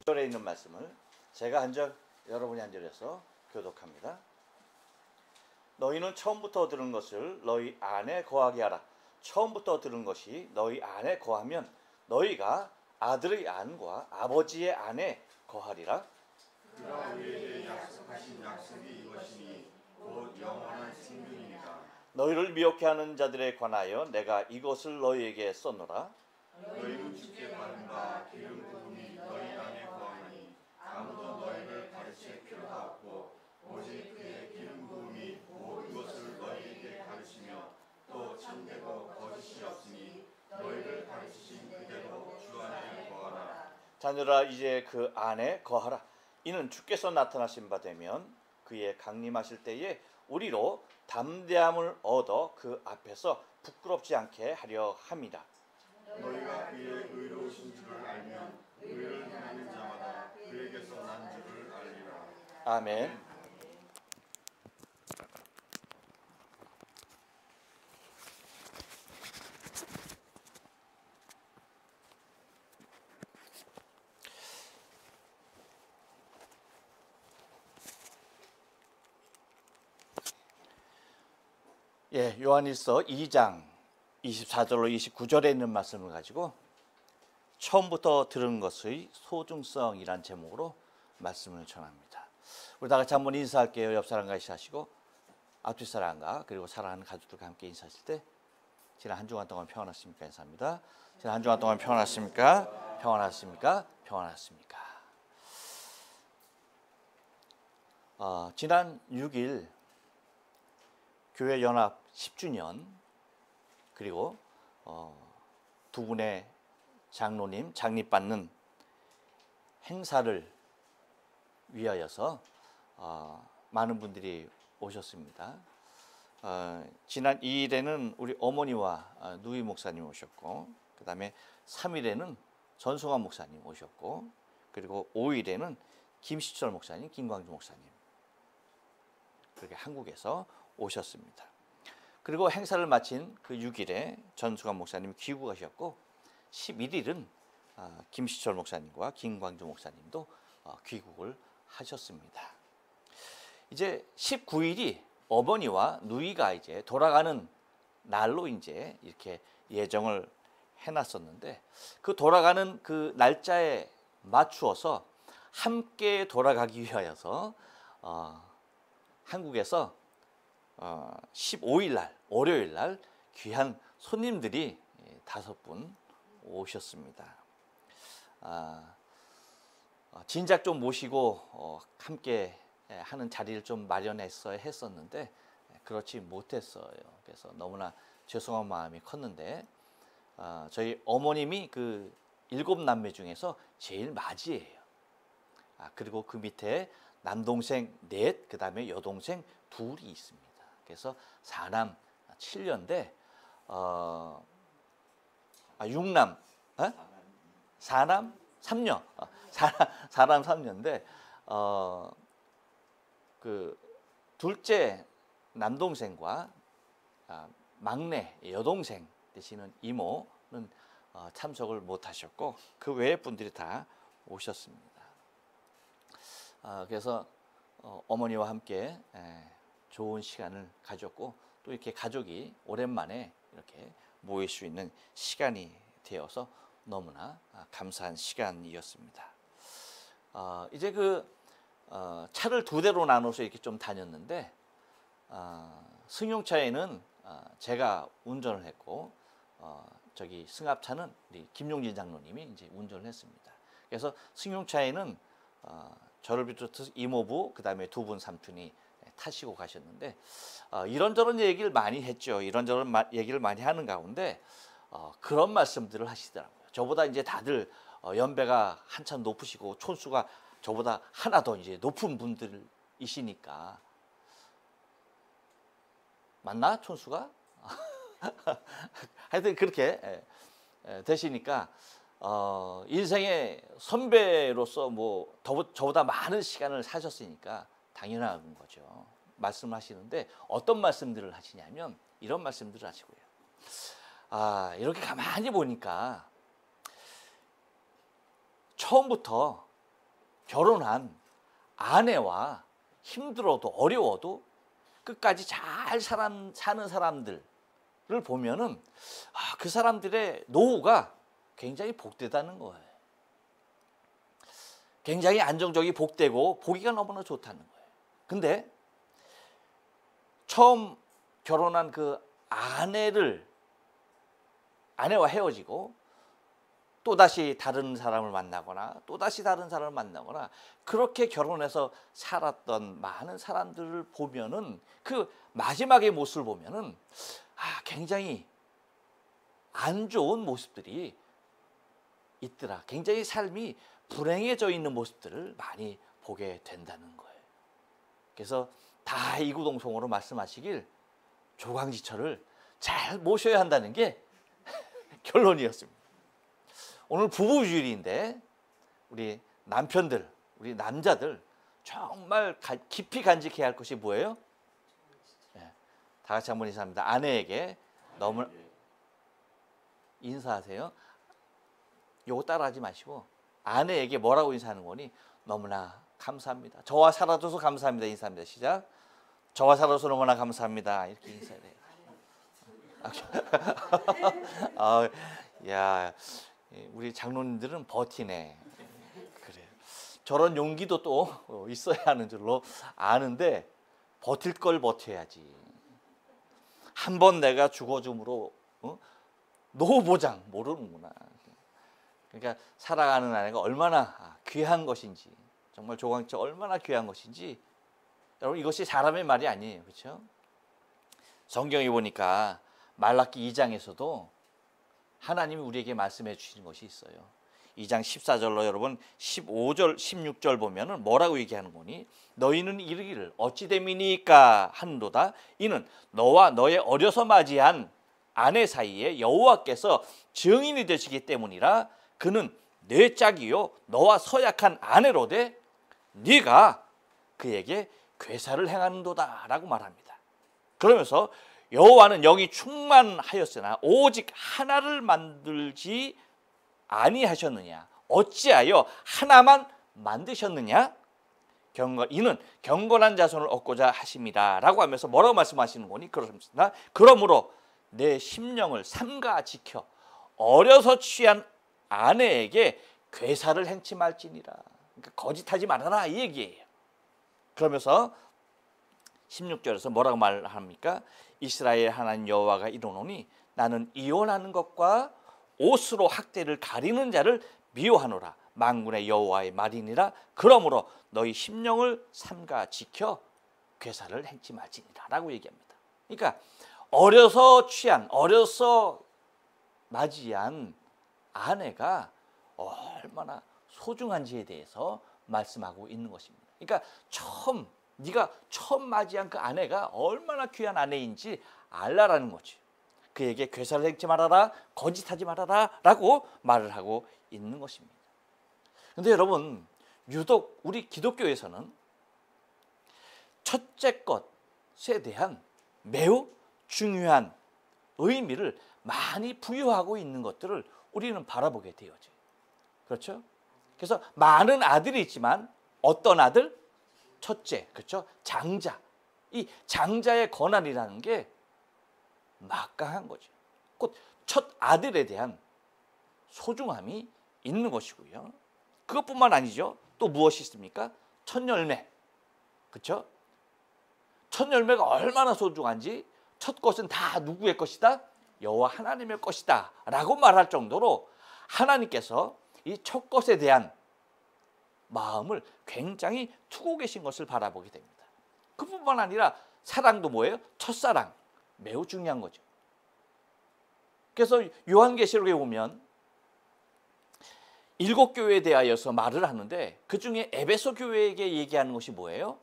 절에 있는 말씀을 제가 한 절, 여러분이 한 절에서 교독합니다. 너희는 처음부터 들은 것을 너희 안에 거하게 하라. 처음부터 들은 것이 너희 안에 거하면 너희가 아들의 안과 아버지의 안에 거하리라. 그가 우리에게 약속하신 약속이 이것이니 곧 영원한 생명이니라. 너희를 미혹해 하는 자들에 관하여 내가 이것을 너희에게 썼노라. 너희는 주께 받은 바 기름 부음이 너희 안에 거하니 아무도 너희를 가르칠 필요가 없고 오직 그의 기름 부음이 모든 것을 너희에게 가르치며 또 참되고 거짓이 없으니 너희를 가르치신 그대로 주 안에 거하라. 자녀라 이제 그 안에 거하라. 이는 주께서 나타나신 바 되면 그의 강림하실 때에 우리로 담대함을 얻어 그 앞에서 부끄럽지 않게 하려 함이라. 너희가 그의 의로우신 줄을 알면 의를 행하는 자마다 그에게서 난 줄을 알리라. 아멘. 예, 요한일서 2장 24절로 29절에 있는 말씀을 가지고 처음부터 들은 것의 소중성이란 제목으로 말씀을 전합니다. 우리 다 같이 한번 인사할게요. 옆 사람과 인사하시고 앞뒤 사람과 그리고 사랑하는 가족들과 함께 인사하실 때 지난 한 주간 동안 평안하십니까? 인사합니다. 지난 한 주간 동안 평안하십니까? 평안하십니까? 평안하십니까? 지난 6일 교회 연합 10주년 그리고 두 분의 장로님 장립받는 행사를 위하여서 많은 분들이 오셨습니다. 지난 2일에는 우리 어머니와 누이 목사님 오셨고 그 다음에 3일에는 전송환 목사님 오셨고 그리고 5일에는 김시철 목사님, 김광주 목사님 그렇게 한국에서 오셨습니다. 그리고 행사를 마친 그 6일에 전수관 목사님 귀국하셨고 11일은 김시철 목사님과 김광주 목사님도 귀국을 하셨습니다. 이제 19일이 어머니와 누이가 이제 돌아가는 날로 이제 이렇게 예정을 해놨었는데 그 돌아가는 그 날짜에 맞추어서 함께 돌아가기 위하여서 한국에서 15일 날 월요일 날 귀한 손님들이 5분 오셨습니다. 진작 좀 모시고 함께 하는 자리를 좀 마련했어야 했었는데 그렇지 못했어요. 그래서 너무나 죄송한 마음이 컸는데 저희 어머님이 그 7남매 중에서 제일 맞이예요. 그리고 그 밑에 남동생 넷, 그 다음에 여동생 2이 있습니다. 그래서 4남 7녀인데 6남 4남 3녀 4남 3녀인데 그 둘째 남동생과 막내 여동생 되시는 이모는 참석을 못하셨고 그 외의 분들이 다 오셨습니다. 그래서 어머니와 함께 좋은 시간을 가졌고 또 이렇게 가족이 오랜만에 이렇게 모일 수 있는 시간이 되어서 너무나 감사한 시간이었습니다. 이제 그 차를 2대로 나눠서 이렇게 좀 다녔는데 승용차에는 제가 운전을 했고 저기 승합차는 우리 김용진 장로님이 이제 운전을 했습니다. 그래서 승용차에는 저를 비롯해서 이모부 그 다음에 2분 삼촌이 타시고 가셨는데 이런저런 얘기를 많이 했죠. 이런저런 얘기를 많이 하는 가운데 그런 말씀들을 하시더라고요. 저보다 이제 다들 연배가 한참 높으시고 촌수가 저보다 하나 더 이제 높은 분들이시니까 맞나 촌수가? 하여튼 그렇게 되시니까 인생의 선배로서 뭐 저보다 많은 시간을 사셨으니까 당연한 거죠. 말씀하시는데 어떤 말씀들을 하시냐면 이런 말씀들을 하시고요. 이렇게 가만히 보니까 처음부터 결혼한 아내와 힘들어도 어려워도 끝까지 잘 사는 사람들을 보면은 그 사람들의 노후가 굉장히 복되다는 거예요. 굉장히 안정적이 복되고 보기가 너무나 좋다는 거예요. 근데 처음 결혼한 그 아내와 헤어지고 또다시 다른 사람을 만나거나 또다시 다른 사람을 만나거나 그렇게 결혼해서 살았던 많은 사람들을 보면은 그 마지막의 모습을 보면은 굉장히 안 좋은 모습들이 있더라. 굉장히 삶이 불행해져 있는 모습들을 많이 보게 된다는 거예요. 그래서 다 이구동성으로 말씀하시길 조강지처를 잘 모셔야 한다는 게 결론이었습니다. 오늘 부부주일인데 우리 남편들, 우리 남자들 정말 깊이 간직해야 할 것이 뭐예요? 다 같이 한번 인사합니다. 아내에게 너무 인사하세요. 요거 따라하지 마시고 아내에게 뭐라고 인사하는 거니? 너무나 감사합니다. 저와 살아줘서 감사합니다. 인사합니다. 시작. 저와 살아줘서 너무나 감사합니다. 이렇게 인사해야 돼요. 야, 우리 장로님들은 버티네. 그래. 저런 용기도 또 있어야 하는 줄로 아는데 버틸 걸 버텨야지. 한 번 내가 죽어줌으로 노후 보장 모르는구나. 그러니까 살아가는 아내가 얼마나 귀한 것인지, 정말 조강지처 얼마나 귀한 것인지, 여러분 이것이 사람의 말이 아니에요, 그렇죠? 성경에 보니까 말라기 2장에서도 하나님이 우리에게 말씀해 주시는 것이 있어요. 2장 14절로 여러분 15절 16절 보면은 뭐라고 얘기하는 거니? 너희는 이르기를 어찌 됨이니까 하는도다. 이는 너와 너의 어려서 맞이한 아내 사이에 여호와께서 증인이 되시기 때문이라. 그는 내 짝이요 너와 서약한 아내로되 네가 그에게 괴사를 행하는도다 라고 말합니다. 그러면서 여호와는 영이 충만하였으나 오직 하나를 만들지 아니하셨느냐? 어찌하여 하나만 만드셨느냐? 이는 경건한 자손을 얻고자 하심이다 라고 하면서 뭐라고 말씀하시는 거니? 그렇습니다. 그러므로 내 심령을 삼가 지켜 어려서 취한 아내에게 괴사를 행치 말지니라. 그러니까 거짓하지 말아라 이 얘기예요. 그러면서 16절에서 뭐라고 말합니까? 이스라엘 하나님 여호와가 이르노니 나는 이혼하는 것과 옷으로 학대를 가리는 자를 미워하노라. 만군의 여호와의 말이니라. 그러므로 너희 심령을 삼가 지켜 괴사를 행치 말지니라 라고 얘기합니다. 그러니까 어려서 맞이한 아내가 얼마나 소중한지에 대해서 말씀하고 있는 것입니다. 그러니까 네가 처음 맞이한 그 아내가 얼마나 귀한 아내인지 알라라는 거지. 그에게 괴사를 행치 말아라, 거짓하지 말아라 라고 말을 하고 있는 것입니다. 그런데 여러분, 유독 우리 기독교에서는 첫째 것에 대한 매우 중요한 의미를 많이 부여하고 있는 것들을 우리는 바라보게 되어져요. 그렇죠? 그래서 많은 아들이 있지만 어떤 아들? 첫째, 그렇죠? 장자. 이 장자의 권한이라는 게 막강한 거죠. 곧 첫 아들에 대한 소중함이 있는 것이고요. 그것뿐만 아니죠. 또 무엇이 있습니까? 첫 열매. 그렇죠? 첫 열매가 얼마나 소중한지 첫 것은 다 누구의 것이다? 여호와 하나님의 것이다 라고 말할 정도로 하나님께서 이 첫 것에 대한 마음을 굉장히 두고 계신 것을 바라보게 됩니다. 그뿐만 아니라 사랑도 뭐예요? 첫사랑. 매우 중요한 거죠. 그래서 요한계시록에 보면 7교회에 대하여서 말을 하는데 그중에 에베소 교회에게 얘기하는 것이 뭐예요?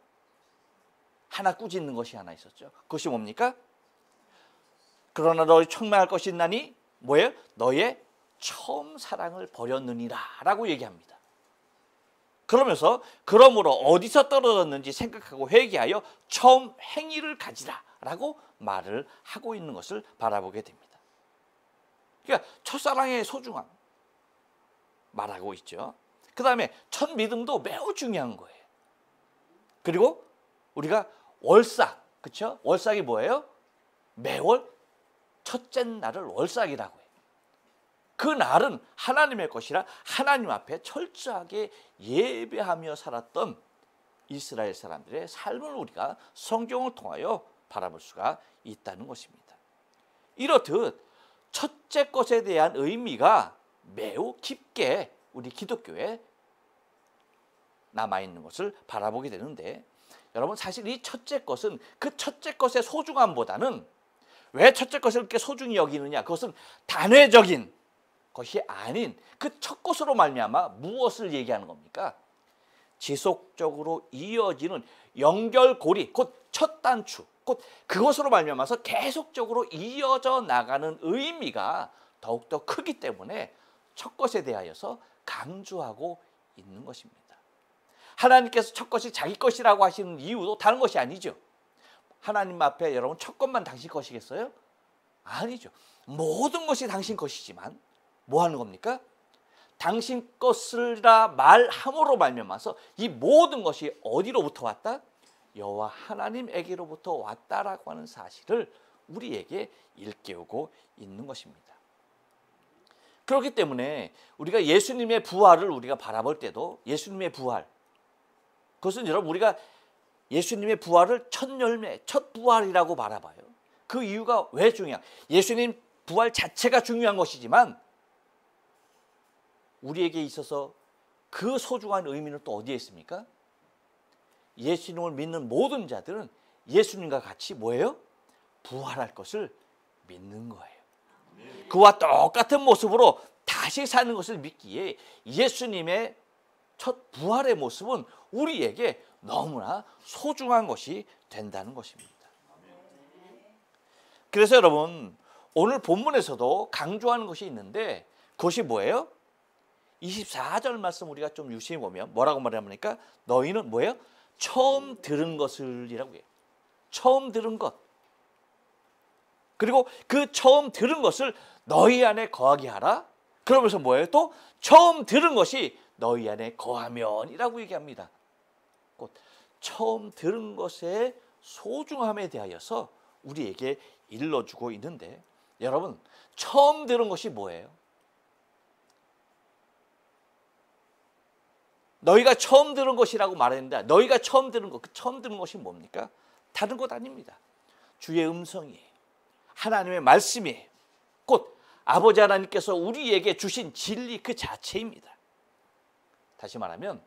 하나 꾸짖는 것이 하나 있었죠. 그것이 뭡니까? 그러나 너희 청망할 것이 있나니 뭐예요? 너의 처음 사랑을 버렸느니라 라고 얘기합니다. 그러면서 그러므로 어디서 떨어졌는지 생각하고 회개하여 처음 행위를 가지라 라고 말을 하고 있는 것을 바라보게 됩니다. 그러니까 첫사랑의 소중함 말하고 있죠. 그 다음에 첫 믿음도 매우 중요한 거예요. 그리고 우리가 월삭, 그렇죠? 월삭이 뭐예요? 매월 첫째 날을 월삭이라고 해요. 그 날은 하나님의 것이라 하나님 앞에 철저하게 예배하며 살았던 이스라엘 사람들의 삶을 우리가 성경을 통하여 바라볼 수가 있다는 것입니다. 이렇듯 첫째 것에 대한 의미가 매우 깊게 우리 기독교에 남아있는 것을 바라보게 되는데, 여러분 사실 이 첫째 것은 그 첫째 것의 소중함보다는, 왜 첫째 것을 이렇게 소중히 여기느냐, 그것은 단회적인 것이 아닌 그 첫 것으로 말미암아 무엇을 얘기하는 겁니까? 지속적으로 이어지는 연결고리, 곧 첫 단추, 곧 그것으로 말미암아서 계속적으로 이어져 나가는 의미가 더욱더 크기 때문에 첫 것에 대하여서 강조하고 있는 것입니다. 하나님께서 첫 것이 자기 것이라고 하시는 이유도 다른 것이 아니죠. 하나님 앞에 여러분 첫 것만 당신 것이겠어요? 아니죠. 모든 것이 당신 것이지만 뭐 하는 겁니까? 당신 것이라 말함으로 말미암아서 이 모든 것이 어디로부터 왔다? 여호와 하나님에게로부터 왔다라고 하는 사실을 우리에게 일깨우고 있는 것입니다. 그렇기 때문에 우리가 예수님의 부활을 우리가 바라볼 때도, 예수님의 부활, 그것은 여러분 우리가 예수님의 부활을 첫 열매, 첫 부활이라고 바라봐요. 그 이유가 왜 중요한? 예수님 부활 자체가 중요한 것이지만 우리에게 있어서 그 소중한 의미는 또 어디에 있습니까? 예수님을 믿는 모든 자들은 예수님과 같이 뭐예요? 부활할 것을 믿는 거예요. 그와 똑같은 모습으로 다시 사는 것을 믿기에 예수님의 첫 부활의 모습은 우리에게 너무나 소중한 것이 된다는 것입니다. 그래서 여러분 오늘 본문에서도 강조하는 것이 있는데 그것이 뭐예요? 24절 말씀 우리가 좀 유심히 보면 뭐라고 말합니까? 너희는 뭐예요? 처음 들은 것을이라고 해요. 처음 들은 것. 그리고 그 처음 들은 것을 너희 안에 거하게 하라. 그러면서 뭐예요? 또 처음 들은 것이 너희 안에 거하면이라고 얘기합니다. 곧 처음 들은 것의 소중함에 대하여서 우리에게 일러주고 있는데, 여러분 처음 들은 것이 뭐예요? 너희가 처음 들은 것이라고 말했는데, 너희가 처음 들은 것, 그 처음 들은 것이 뭡니까? 다른 것 아닙니다. 주의 음성이에요. 하나님의 말씀이에요. 곧 아버지 하나님께서 우리에게 주신 진리 그 자체입니다. 다시 말하면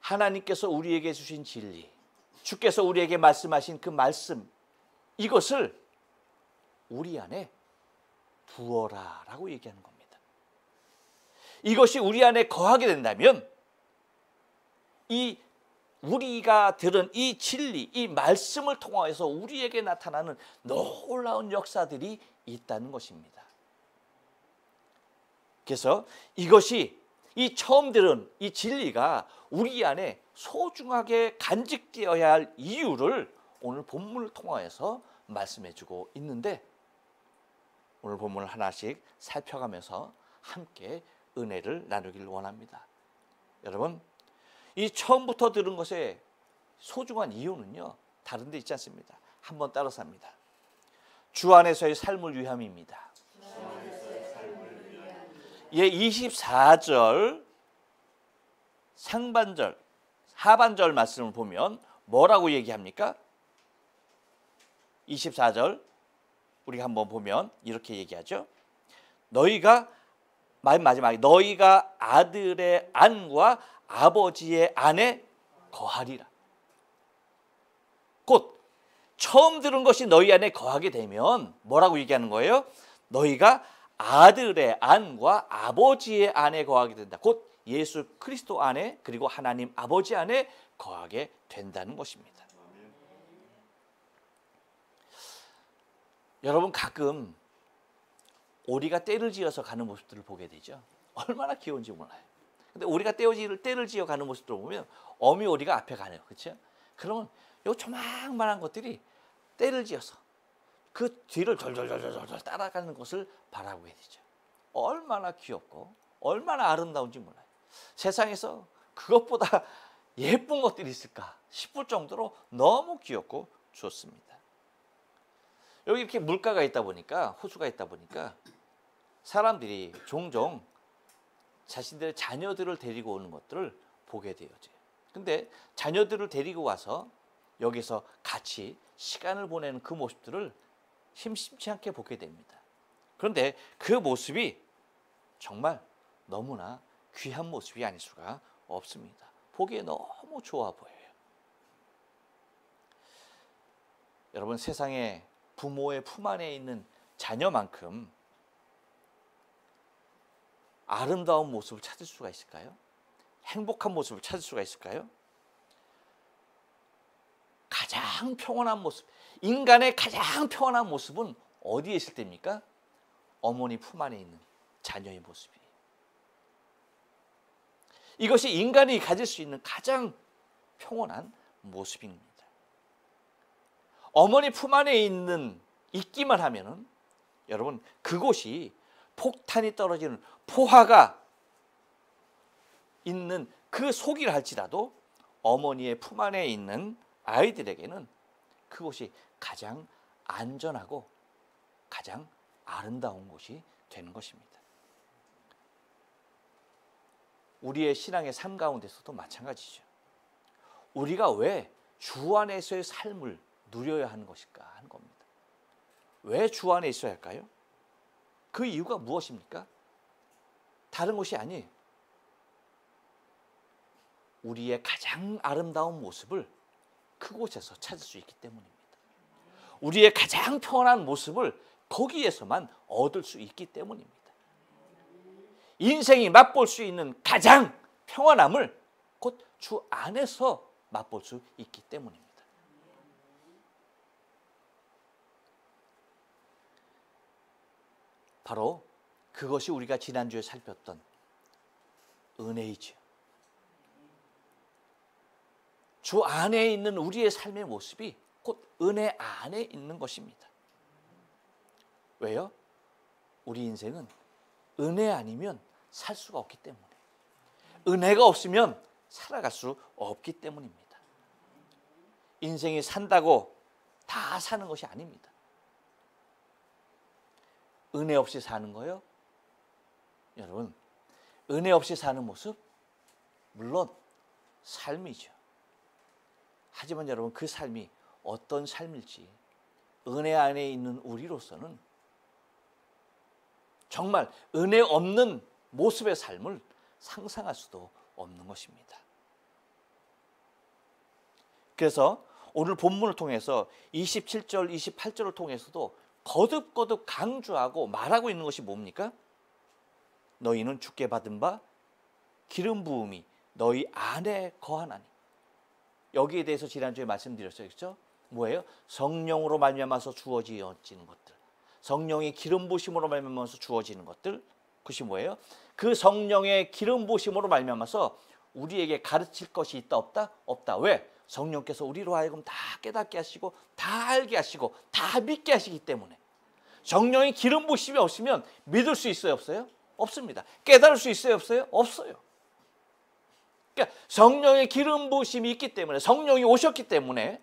하나님께서 우리에게 주신 진리, 주께서 우리에게 말씀하신 그 말씀, 이것을 우리 안에 두어라라고 얘기하는 겁니다. 이것이 우리 안에 거하게 된다면 이 우리가 들은 이 진리, 이 말씀을 통하여서 우리에게 나타나는 놀라운 역사들이 있다는 것입니다. 그래서 이것이, 이 처음 들은 이 진리가 우리 안에 소중하게 간직되어야 할 이유를 오늘 본문을 통하여서 말씀해주고 있는데, 오늘 본문을 하나씩 살펴가면서 함께 은혜를 나누기를 원합니다. 여러분, 이 처음부터 들은 것의 소중한 이유는요, 다른 데 있지 않습니다. 한번 따라서 합니다. 주 안에서의 삶을 위함입니다. 예, 24절 상반절, 하반절 말씀을 보면 뭐라고 얘기합니까? 24절 우리가 한번 보면 이렇게 얘기하죠. 너희가, 마지막에 너희가 아들의 안과 아버지의 안에 거하리라. 곧 처음 들은 것이 너희 안에 거하게 되면 뭐라고 얘기하는 거예요? 너희가 아들의 안과 아버지의 안에 거하게 된다. 곧 예수 그리스도 안에, 그리고 하나님 아버지 안에 거하게 된다는 것입니다. 여러분 가끔 오리가 떼를 지어서 가는 모습들을 보게 되죠. 얼마나 귀여운지 몰라요. 근데 오리가 떼를 지어 가는 모습들을 보면 어미 오리가 앞에 가네요. 그렇죠? 그러면 요 조망만한 것들이 떼를 지어서 그 뒤를 졸졸졸졸 따라가는 것을 바라보게 되죠. 얼마나 귀엽고 얼마나 아름다운지 몰라요. 세상에서 그것보다 예쁜 것들이 있을까 싶을 정도로 너무 귀엽고 좋습니다. 여기 이렇게 물가가 있다 보니까, 호수가 있다 보니까 사람들이 종종 자신들의 자녀들을 데리고 오는 것들을 보게 되어져요. 근데 자녀들을 데리고 와서 여기서 같이 시간을 보내는 그 모습들을 심심치 않게 보게 됩니다. 그런데 그 모습이 정말 너무나 귀한 모습이 아닐 수가 없습니다. 보기에 너무 좋아 보여요. 여러분, 세상에 부모의 품 안에 있는 자녀만큼 아름다운 모습을 찾을 수가 있을까요? 행복한 모습을 찾을 수가 있을까요? 가장 평온한 모습, 인간의 가장 평온한 모습은 어디에 있을 때입니까? 어머니 품 안에 있는 자녀의 모습이에요. 이것이 인간이 가질 수 있는 가장 평온한 모습입니다. 어머니 품 안에 있기만 하면은 여러분, 그곳이 폭탄이 떨어지는 포화가 있는 그 속이라 할지라도 어머니의 품 안에 있는 아이들에게는 그곳이 가장 안전하고 가장 아름다운 곳이 되는 것입니다. 우리의 신앙의 삶 가운데서도 마찬가지죠. 우리가 왜 주 안에서의 삶을 누려야 하는 것일까 하는 겁니다. 왜 주 안에 있어야 할까요? 그 이유가 무엇입니까? 다른 것이 아니에요. 우리의 가장 아름다운 모습을 그곳에서 찾을 수 있기 때문입니다. 우리의 가장 평온한 모습을 거기에서만 얻을 수 있기 때문입니다. 인생이 맛볼 수 있는 가장 평안함을 곧 주 안에서 맛볼 수 있기 때문입니다. 바로 그것이 우리가 지난주에 살폈던 은혜이죠. 주 안에 있는 우리의 삶의 모습이 곧 은혜 안에 있는 것입니다. 왜요? 우리 인생은 은혜 아니면 살 수가 없기 때문에, 은혜가 없으면 살아갈 수 없기 때문입니다. 인생이 산다고 다 사는 것이 아닙니다. 은혜 없이 사는 거요? 여러분, 은혜 없이 사는 모습, 물론 삶이죠. 하지만 여러분, 그 삶이 어떤 삶일지 은혜 안에 있는 우리로서는 정말 은혜 없는 모습의 삶을 상상할 수도 없는 것입니다. 그래서 오늘 본문을 통해서 27절, 28절을 통해서도 거듭거듭 강조하고 말하고 있는 것이 뭡니까? 너희는 주께 받은 바 기름 부음이 너희 안에 거하나니. 여기에 대해서 지난주에 말씀드렸어요. 그렇죠? 뭐예요? 성령으로 말미암아서 주어지는 것들. 성령의 기름 부으심으로 말미암아서 주어지는 것들. 그것이 뭐예요? 그 성령의 기름 부으심으로 말미암아서 우리에게 가르칠 것이 있다 없다? 없다. 왜? 성령께서 우리로 하여금 다 깨닫게 하시고 다 알게 하시고 다 믿게 하시기 때문에. 성령의 기름 부으심이 없으면 믿을 수 있어요 없어요? 없습니다. 깨달을 수 있어요 없어요? 없어요. 그러니까 성령의 기름 부으심이 있기 때문에, 성령이 오셨기 때문에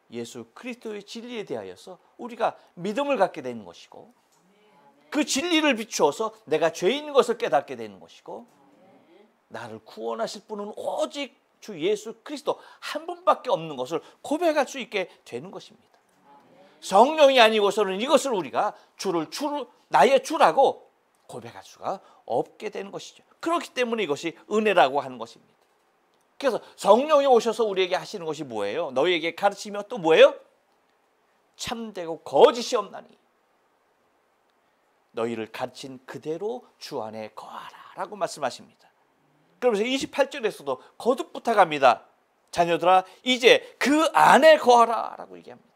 예수 그리스도의 진리에 대하여서 우리가 믿음을 갖게 되는 것이고, 그 진리를 비추어서 내가 죄인 것을 깨닫게 되는 것이고, 나를 구원하실 분은 오직 주 예수 그리스도 한 분밖에 없는 것을 고백할 수 있게 되는 것입니다. 성령이 아니고서는 이것을 우리가 나의 주라고 고백할 수가 없게 되는 것이죠. 그렇기 때문에 이것이 은혜라고 하는 것입니다. 그래서 성령이 오셔서 우리에게 하시는 것이 뭐예요? 너희에게 가르치며 또 뭐예요? 참되고 거짓이 없나니 너희를 가르친 그대로 주 안에 거하라 라고 말씀하십니다. 그러면서 28절에서도 거듭 부탁합니다. 자녀들아, 이제 그 안에 거하라 라고 얘기합니다.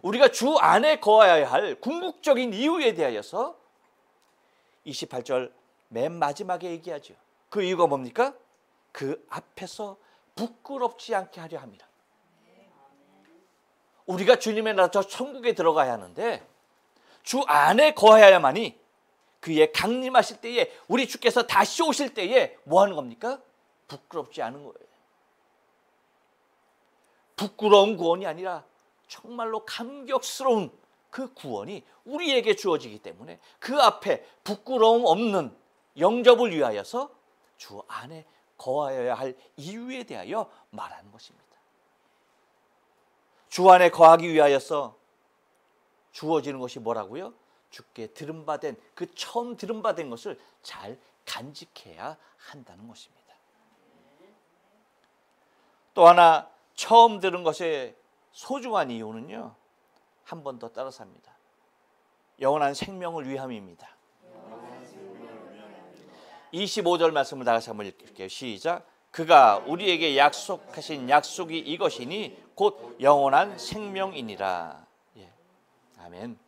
우리가 주 안에 거하여야 할 궁극적인 이유에 대하여서 28절 맨 마지막에 얘기하죠. 그 이유가 뭡니까? 그 앞에서 부끄럽지 않게 하려 합니다. 우리가 주님의 나라 저 천국에 들어가야 하는데 주 안에 거해야만이 그의 강림하실 때에 우리 주께서 다시 오실 때에 뭐 하는 겁니까? 부끄럽지 않은 거예요. 부끄러운 구원이 아니라 정말로 감격스러운 그 구원이 우리에게 주어지기 때문에 그 앞에 부끄러움 없는 영접을 위하여서 주 안에 거하여야 할 이유에 대하여 말하는 것입니다. 주 안에 거하기 위하여서 주어지는 것이 뭐라고요? 주께 들음받은 그 처음 들음받은 것을 잘 간직해야 한다는 것입니다. 또 하나 처음 들은 것의 소중한 이유는요, 한 번 더 따라서 합니다. 영원한 생명을 위함입니다. 25절 말씀을 다 같이 한번 읽을게요. 시작. 그가 우리에게 약속하신 약속이 이것이니 곧 영원한 생명이니라. 예. 아멘.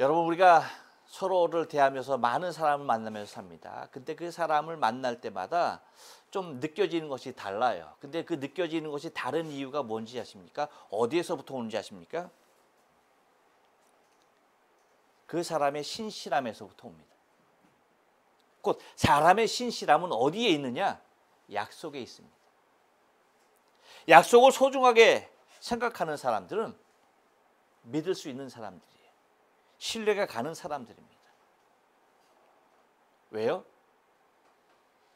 여러분, 우리가 서로를 대하면서 많은 사람을 만나면서 삽니다. 근데 그 사람을 만날 때마다 좀 느껴지는 것이 달라요. 근데 그 느껴지는 것이 다른 이유가 뭔지 아십니까? 어디에서부터 오는지 아십니까? 그 사람의 신실함에서부터 옵니다. 곧 사람의 신실함은 어디에 있느냐? 약속에 있습니다. 약속을 소중하게 생각하는 사람들은 믿을 수 있는 사람들이에요. 신뢰가 가는 사람들입니다. 왜요?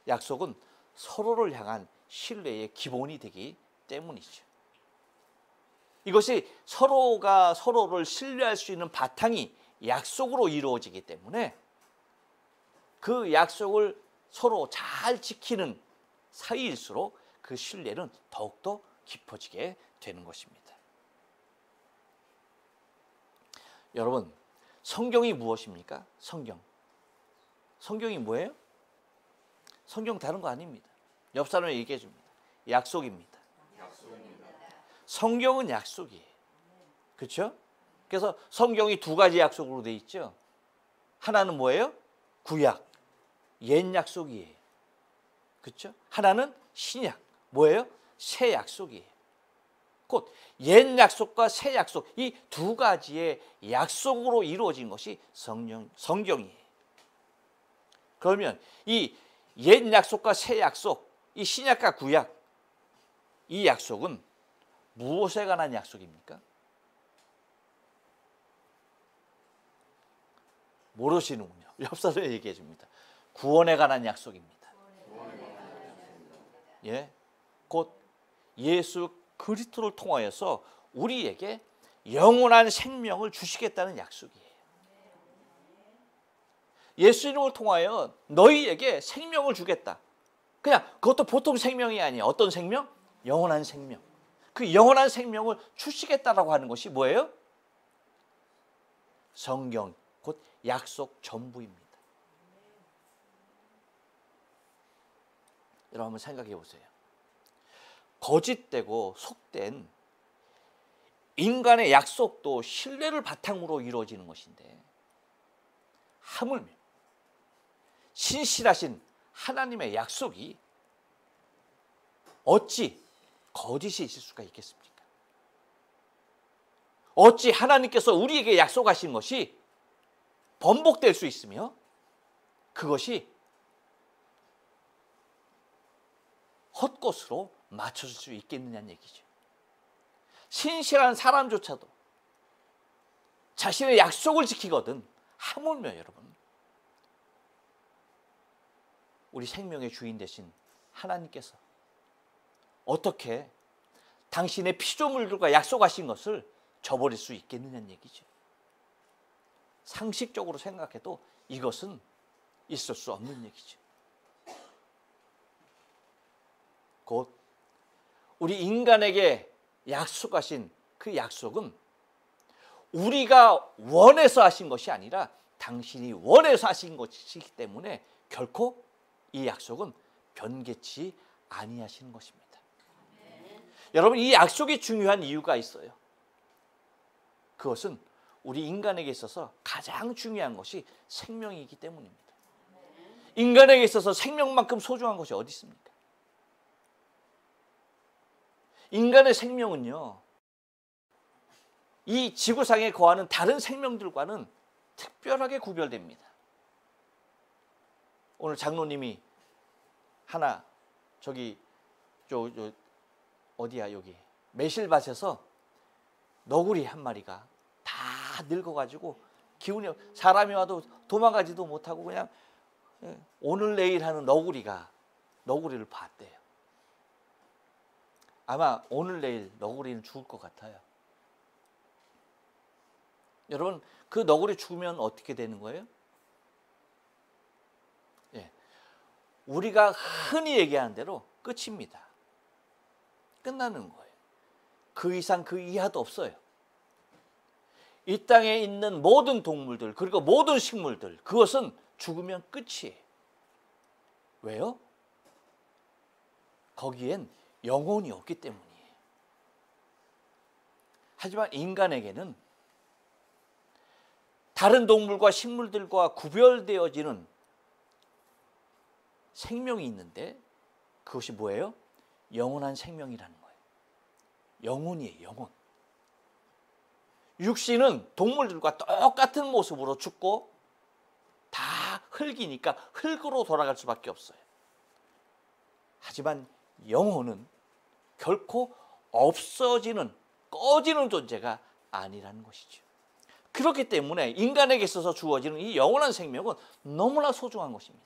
약속은 서로를 향한 신뢰의 기본이 되기 때문이죠. 이것이 서로가 서로를 신뢰할 수 있는 바탕이 약속으로 이루어지기 때문에 그 약속을 서로 잘 지키는 사이일수록 그 신뢰는 더욱더 깊어지게 되는 것입니다. 여러분, 성경이 무엇입니까? 성경이 뭐예요? 성경 다른 거 아닙니다. 옆 사람에 얘기해 줍니다. 약속입니다. 성경은 약속이에요. 그렇죠? 그래서 성경이 두 가지 약속으로 돼 있죠. 하나는 뭐예요? 구약, 옛 약속이에요. 그렇죠? 하나는 신약, 뭐예요? 새 약속이에요. 곧 옛 약속과 새 약속, 이 두 가지의 약속으로 이루어진 것이 성경이에요. 그러면 이 옛 약속과 새 약속, 이 신약과 구약, 이 약속은 무엇에 관한 약속입니까? 모르시는군요. 옆 사람에 얘기해 줍니다. 구원에 관한 약속입니다. 예, 곧 예수 그리스도를 통하여서 우리에게 영원한 생명을 주시겠다는 약속이에요. 예수님을 통하여 너희에게 생명을 주겠다. 그냥 그것도 보통 생명이 아니에요. 어떤 생명? 영원한 생명. 그 영원한 생명을 주시겠다라고 하는 것이 뭐예요? 성경, 곧 약속 전부입니다. 여러분 한번 생각해 보세요. 거짓되고 속된 인간의 약속도 신뢰를 바탕으로 이루어지는 것인데 하물며 신실하신 하나님의 약속이 어찌 거짓이 있을 수가 있겠습니까? 어찌 하나님께서 우리에게 약속하신 것이 번복될 수 있으며 그것이 헛것으로 맞춰질 수 있겠느냐는 얘기죠. 신실한 사람조차도 자신의 약속을 지키거든 하물며 여러분 우리 생명의 주인 되신 하나님께서 어떻게 당신의 피조물들과 약속하신 것을 저버릴 수 있겠느냐는 얘기죠. 상식적으로 생각해도 이것은 있을 수 없는 얘기죠. 곧 우리 인간에게 약속하신 그 약속은 우리가 원해서 하신 것이 아니라 당신이 원해서 하신 것이기 때문에 결코 이 약속은 변개치 아니하시는 것입니다. 여러분 이 약속이 중요한 이유가 있어요. 그것은 우리 인간에게 있어서 가장 중요한 것이 생명이기 때문입니다. 인간에게 있어서 생명만큼 소중한 것이 어디 있습니까? 인간의 생명은요, 이 지구상에 거하는 다른 생명들과는 특별하게 구별됩니다. 오늘 장로님이 하나 저기 어디야 여기 매실밭에서 너구리 한 마리가 다 늙어가지고 기운이 사람이 와도 도망가지도 못하고 그냥 오늘 내일 하는 너구리를 봤대요. 아마 오늘 내일 너구리는 죽을 것 같아요. 여러분 그 너구리 죽으면 어떻게 되는 거예요? 예, 우리가 흔히 얘기하는 대로 끝입니다. 끝나는 거예요. 그 이상 그 이하도 없어요. 이 땅에 있는 모든 동물들 그리고 모든 식물들 그것은 죽으면 끝이에요. 왜요? 거기엔 영혼이 없기 때문이에요. 하지만 인간에게는 다른 동물과 식물들과 구별되어지는 생명이 있는데 그것이 뭐예요? 영원한 생명이라는 거예요. 영혼이에요, 영혼. 육신은 동물들과 똑같은 모습으로 죽고 다 흙이니까 흙으로 돌아갈 수밖에 없어요. 하지만 영혼은 결코 없어지는, 꺼지는 존재가 아니라는 것이죠. 그렇기 때문에 인간에게 있어서 주어지는 이 영원한 생명은 너무나 소중한 것입니다.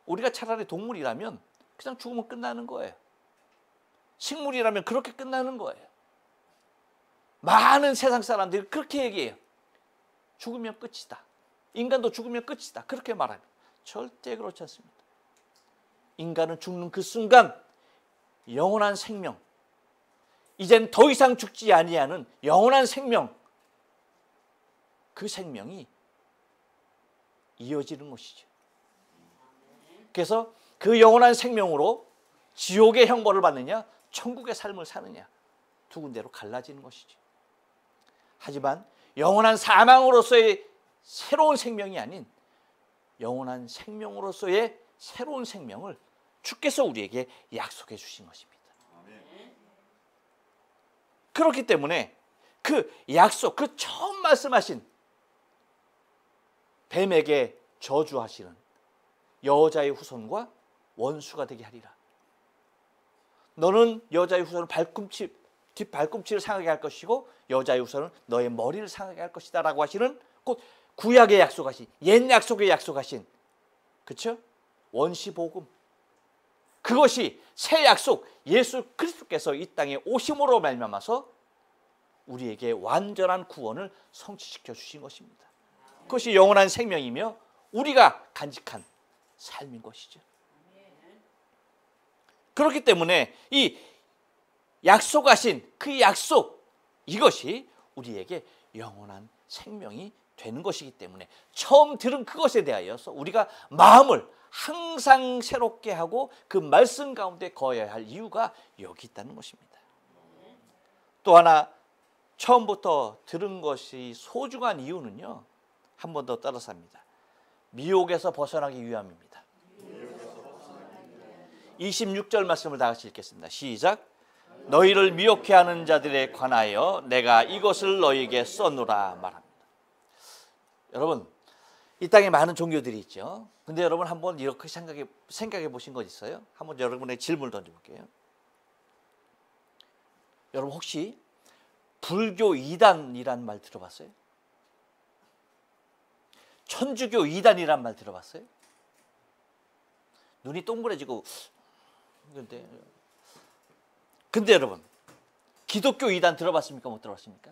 우리가 차라리 동물이라면 그냥 죽으면 끝나는 거예요. 식물이라면 그렇게 끝나는 거예요. 많은 세상 사람들이 그렇게 얘기해요. 죽으면 끝이다. 인간도 죽으면 끝이다. 그렇게 말합니다. 절대 그렇지 않습니다. 인간은 죽는 그 순간 영원한 생명, 이젠 더 이상 죽지 아니하는 영원한 생명, 그 생명이 이어지는 것이죠. 그래서 그 영원한 생명으로 지옥의 형벌을 받느냐 천국의 삶을 사느냐 두 군데로 갈라지는 것이죠. 하지만 영원한 사망으로서의 새로운 생명이 아닌 영원한 생명으로서의 새로운 생명을 주께서 우리에게 약속해 주신 것입니다. 그렇기 때문에 그 약속, 그 처음 말씀하신 뱀에게 저주하시는 여자의 후손과 원수가 되게 하리라. 너는 여자의 후손을 뒷발꿈치를 상하게 할 것이고 여자의 후손은 너의 머리를 상하게 할 것이다 라고 하시는 곧 구약의 약속하신, 옛 약속에 약속하신, 그렇죠? 원시복음, 그것이 새 약속 예수 그리스도께서 이 땅에 오심으로 말미암아서 우리에게 완전한 구원을 성취시켜 주신 것입니다. 그것이 영원한 생명이며 우리가 간직한 삶인 것이죠. 그렇기 때문에 이 약속하신 그 약속, 이것이 우리에게 영원한 생명이 되는 것이기 때문에 처음 들은 그것에 대하여서 우리가 마음을 항상 새롭게 하고 그 말씀 가운데 거해야 할 이유가 여기 있다는 것입니다. 또 하나 처음부터 들은 것이 소중한 이유는요, 한 번 더 따라서 합니다. 미혹에서 벗어나기 위함입니다. 26절 말씀을 다 같이 읽겠습니다. 시작. 너희를 미혹해 하는 자들에 관하여 내가 이것을 너희에게 써노라 말합니다. 여러분, 이 땅에 많은 종교들이 있죠. 근데 여러분 한번 이렇게 생각해 보신 것 있어요? 한번 여러분의 질문을 던져볼게요. 여러분 혹시 불교 이단이라는 말 들어봤어요? 천주교 이단이라는 말 들어봤어요? 눈이 동그래지고 근데 여러분 기독교 이단 들어봤습니까? 못 들어봤습니까?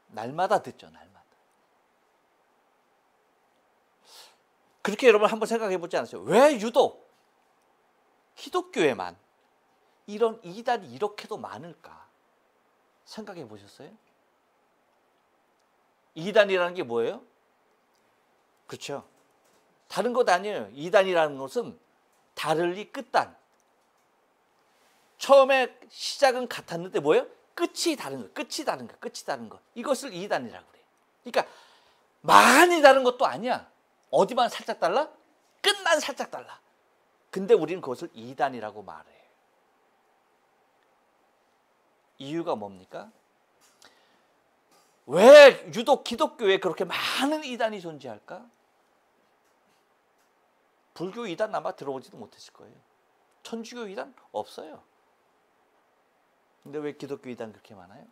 날마다 듣죠. 날마다. 그렇게 여러분 한번 생각해 보지 않았어요? 왜 유독 기독교에만 이런 이단이 이렇게도 많을까? 생각해 보셨어요? 이단이라는 게 뭐예요? 그렇죠. 다른 것 아니에요. 이단이라는 것은 다를리 끝단. 처음에 시작은 같았는데 뭐예요? 끝이 다른 거, 끝이 다른 거, 끝이 다른 거. 이것을 이단이라고 그래요. 그러니까 많이 다른 것도 아니야. 어디만 살짝 달라? 끝만 살짝 달라. 근데 우리는 그것을 이단이라고 말해요. 이유가 뭡니까? 왜 유독 기독교에 그렇게 많은 이단이 존재할까? 불교 이단 아마 들어오지도 못했을 거예요. 천주교 이단 없어요. 근데 왜 기독교 이단 그렇게 많아요?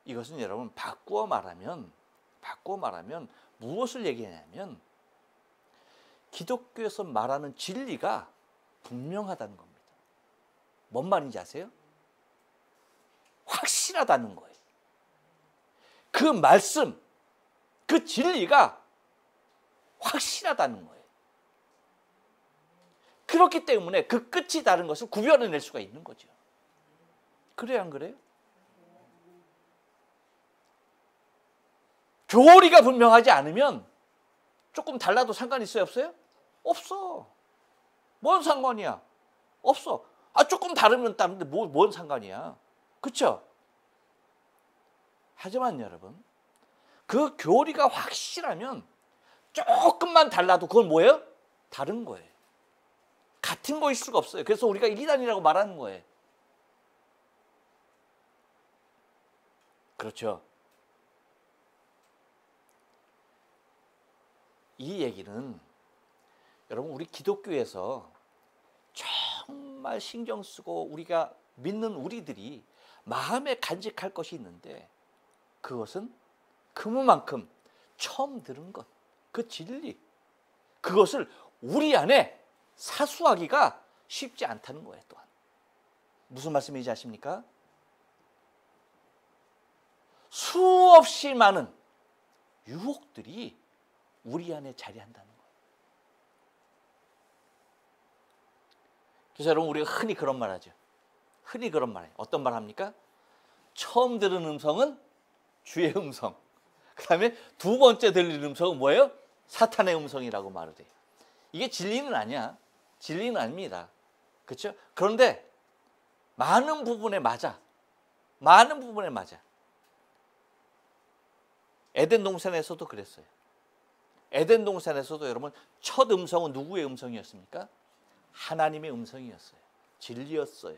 이것은 여러분 바꾸어 말하면 무엇을 얘기하냐면 기독교에서 말하는 진리가 분명하다는 겁니다. 뭔 말인지 아세요? 확실하다는 거예요. 그 말씀, 그 진리가 확실하다는 거예요. 그렇기 때문에 그 끝이 다른 것을 구별해낼 수가 있는 거죠. 그래요, 안 그래요? 교리가 분명하지 않으면 조금 달라도 상관이 있어요, 없어요? 없어. 뭔 상관이야? 없어. 조금 다르면 다른데 뭔 상관이야? 그렇죠? 하지만 여러분, 그 교리가 확실하면 조금만 달라도 그건 뭐예요? 다른 거예요. 같은 거일 수가 없어요. 그래서 우리가 이단이라고 말하는 거예요. 그렇죠? 이 얘기는 여러분 우리 기독교에서 정말 신경 쓰고 우리가 믿는 우리들이 마음에 간직할 것이 있는데 그것은 그만큼 처음 들은 것, 그 진리, 그것을 우리 안에 사수하기가 쉽지 않다는 거예요. 또한 무슨 말씀인지 아십니까? 수없이 많은 유혹들이 우리 안에 자리한다는 거예요. 그래서 여러분 우리가 흔히 그런 말 하죠. 흔히 그런 말 해요. 어떤 말 합니까? 처음 들은 음성은 주의 음성. 그 다음에 두 번째 들리는 음성은 뭐예요? 사탄의 음성이라고 말을 해요. 이게 진리는 아니야. 진리는 아닙니다. 그렇죠? 그런데 많은 부분에 맞아. 많은 부분에 맞아. 에덴 동산에서도 그랬어요. 에덴 동산에서도 여러분 첫 음성은 누구의 음성이었습니까? 하나님의 음성이었어요. 진리였어요.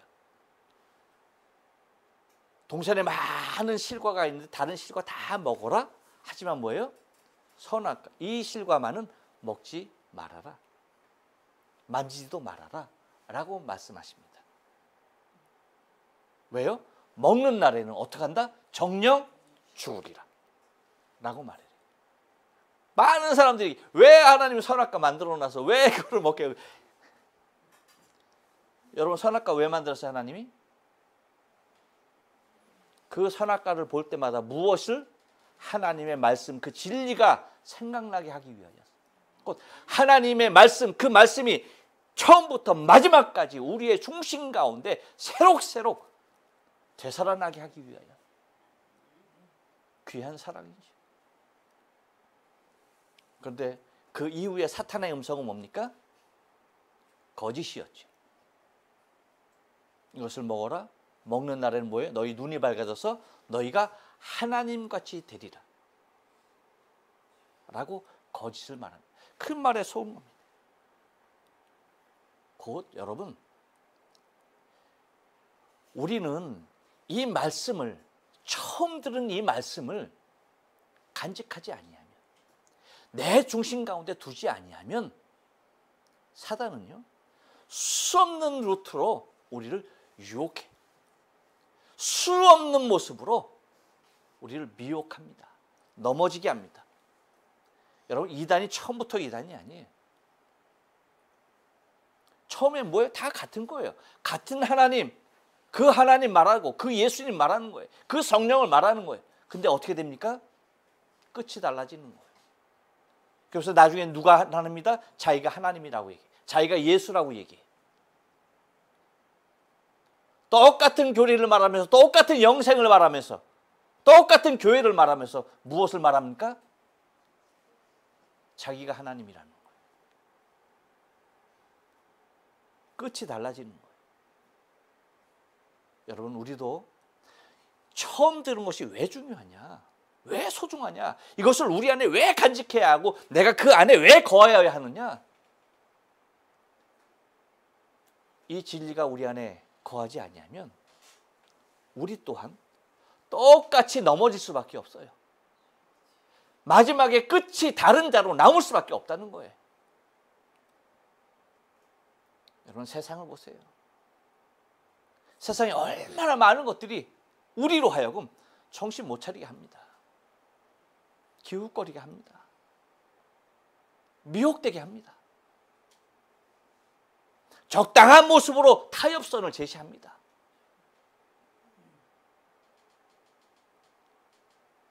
동산에 많은 실과가 있는데 다른 실과 다 먹어라. 하지만 뭐예요? 선악과 이 실과만은 먹지 말아라. 만지지도 말아라. 라고 말씀하십니다. 왜요? 먹는 날에는 어떻게 한다? 정령 죽으리라. 라고 말해요. 많은 사람들이 왜 하나님이 선악과 만들어놔서 왜 그걸 먹게 여러분 선악과 왜 만들었어요 하나님이? 그 선악과를 볼 때마다 무엇을? 하나님의 말씀 그 진리가 생각나게 하기 위하여 곧 하나님의 말씀 그 말씀이 처음부터 마지막까지 우리의 중심 가운데 새록새록 되살아나게 하기 위하여 귀한 사랑이죠. 그런데 그 이후에 사탄의 음성은 뭡니까? 거짓이었죠. 이것을 먹어라. 먹는 날에는 뭐예요? 너희 눈이 밝아져서 너희가 하나님같이 되리라. 라고 거짓을 말합니다. 큰 말에 속은 겁니다. 곧 여러분 우리는 이 말씀을 처음 들은 이 말씀을 간직하지 아니하면 내 중심 가운데 두지 아니하면 사단은요 수없는 루트로 우리를 유혹해 수없는 모습으로 우리를 미혹합니다. 넘어지게 합니다. 여러분 이단이 처음부터 이단이 아니에요. 처음에 뭐예요? 다 같은 거예요. 같은 하나님, 그 하나님 말하고 그 예수님 말하는 거예요. 그 성령을 말하는 거예요. 근데 어떻게 됩니까? 끝이 달라지는 거예요. 그래서 나중에 누가 하나님이다? 자기가 하나님이라고 얘기해. 자기가 예수라고 얘기해. 똑같은 교리를 말하면서 똑같은 영생을 말하면서 똑같은 교회를 말하면서 무엇을 말합니까? 자기가 하나님이라는 거예요. 끝이 달라지는 거예요. 여러분 우리도 처음 들은 것이 왜 중요하냐? 왜 소중하냐? 이것을 우리 안에 왜 간직해야 하고 내가 그 안에 왜 거해야 하느냐? 이 진리가 우리 안에 거하지 아니하면 우리 또한 똑같이 넘어질 수밖에 없어요. 마지막에 끝이 다른 자로 남을 수밖에 없다는 거예요. 여러분 세상을 보세요. 세상에 얼마나 많은 것들이 우리로 하여금 정신 못 차리게 합니다. 기웃거리게 합니다. 미혹되게 합니다. 적당한 모습으로 타협선을 제시합니다.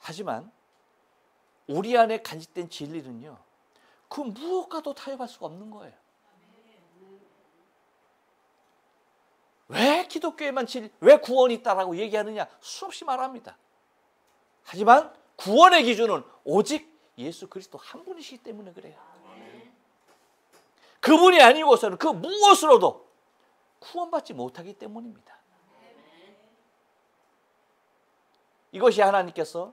하지만 우리 안에 간직된 진리는요, 그 무엇과도 타협할 수가 없는 거예요. 왜 기독교에만 왜 구원이 있다라고 얘기하느냐? 수없이 말합니다. 하지만 구원의 기준은 오직 예수 그리스도 한 분이시기 때문에 그래요. 그분이 아니고서는 그 무엇으로도 구원받지 못하기 때문입니다. 이것이 하나님께서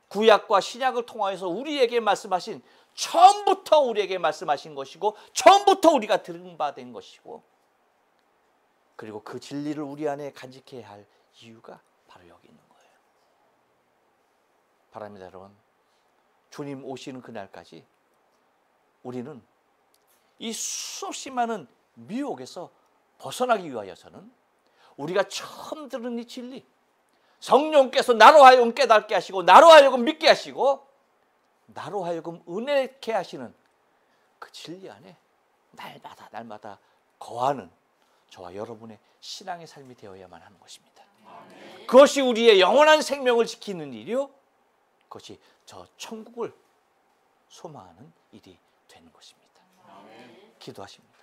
구약과 신약을 통하여서 우리에게 말씀하신, 처음부터 우리에게 말씀하신 것이고 처음부터 우리가 들은 바 된 것이고, 그리고 그 진리를 우리 안에 간직해야 할 이유가 바로 여기 있는 거예요. 바랍니다, 여러분. 주님 오시는 그날까지 우리는 이 수없이 많은 미혹에서 벗어나기 위하여서는 우리가 처음 들은 이 진리, 성령께서 나로 하여금 깨닫게 하시고 나로 하여금 믿게 하시고 나로 하여금 은혜케 하시는 그 진리 안에 날마다 거하는 저와 여러분의 신앙의 삶이 되어야만 하는 것입니다. 아멘. 그것이 우리의 영원한 생명을 지키는 일이요, 그것이 저 천국을 소망하는 일이 되는 것입니다. 아멘. 기도하십니다.